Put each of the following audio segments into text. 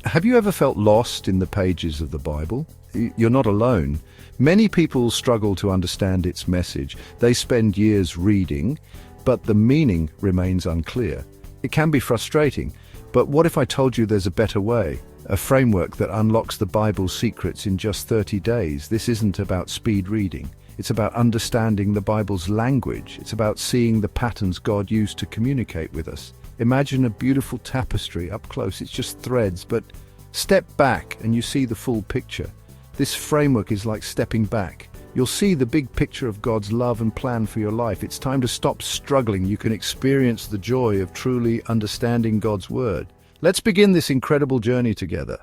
Have you ever felt lost in the pages of the Bible? You're not alone. Many people struggle to understand its message. They spend years reading, but the meaning remains unclear. It can be frustrating, but what if I told you there's a better way? A framework that unlocks the Bible's secrets in just 30 days. This isn't about speed reading. It's about understanding the Bible's language. It's about seeing the patterns God used to communicate with us. Imagine a beautiful tapestry up close. It's just threads, but step back and you see the full picture. This framework is like stepping back. You'll see the big picture of God's love and plan for your life. It's time to stop struggling. You can experience the joy of truly understanding God's Word. Let's begin this incredible journey together.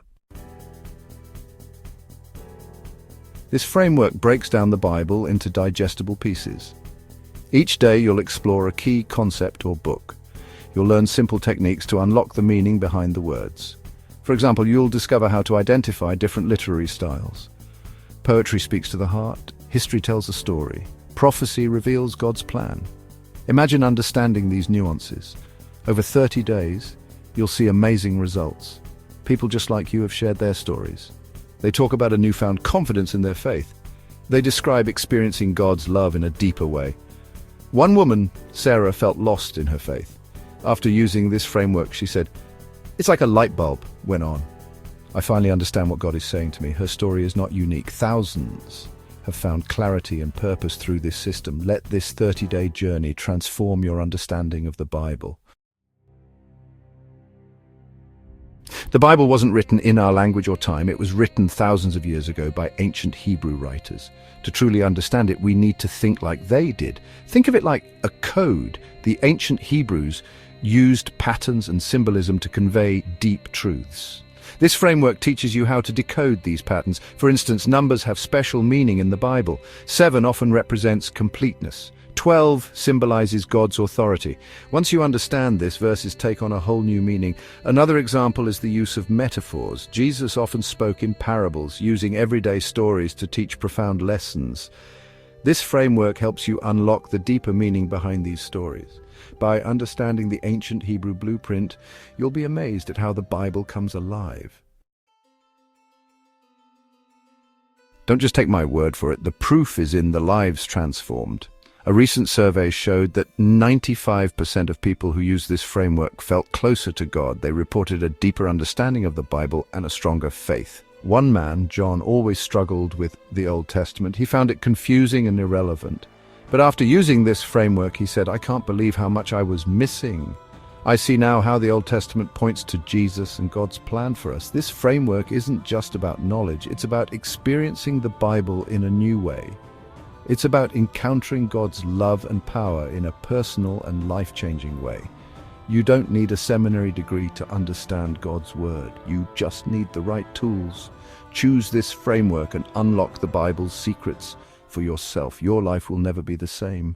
This framework breaks down the Bible into digestible pieces. Each day you'll explore a key concept or book. You'll learn simple techniques to unlock the meaning behind the words. For example, you'll discover how to identify different literary styles. Poetry speaks to the heart. History tells a story. Prophecy reveals God's plan. Imagine understanding these nuances. Over 30 days, you'll see amazing results. People just like you have shared their stories. They talk about a newfound confidence in their faith. They describe experiencing God's love in a deeper way. One woman, Sarah, felt lost in her faith. After using this framework, she said, "It's like a light bulb went on. I finally understand what God is saying to me." Her story is not unique. Thousands have found clarity and purpose through this system. Let this 30-day journey transform your understanding of the Bible. The Bible wasn't written in our language or time. It was written thousands of years ago by ancient Hebrew writers. To truly understand it, we need to think like they did. Think of it like a code. The ancient Hebrews used patterns and symbolism to convey deep truths. This framework teaches you how to decode these patterns. For instance, numbers have special meaning in the Bible. 7 often represents completeness. 12 symbolizes God's authority. Once you understand this, verses take on a whole new meaning. Another example is the use of metaphors. Jesus often spoke in parables, using everyday stories to teach profound lessons. This framework helps you unlock the deeper meaning behind these stories. By understanding the ancient Hebrew blueprint, you'll be amazed at how the Bible comes alive. Don't just take my word for it. The proof is in the lives transformed. A recent survey showed that 95% of people who use this framework felt closer to God. They reported a deeper understanding of the Bible and a stronger faith. One man, John, always struggled with the Old Testament. He found it confusing and irrelevant. But after using this framework, he said, "I can't believe how much I was missing. I see now how the Old Testament points to Jesus and God's plan for us." This framework isn't just about knowledge. It's about experiencing the Bible in a new way. It's about encountering God's love and power in a personal and life-changing way. You don't need a seminary degree to understand God's Word. You just need the right tools. Choose this framework and unlock the Bible's secrets for yourself. Your life will never be the same.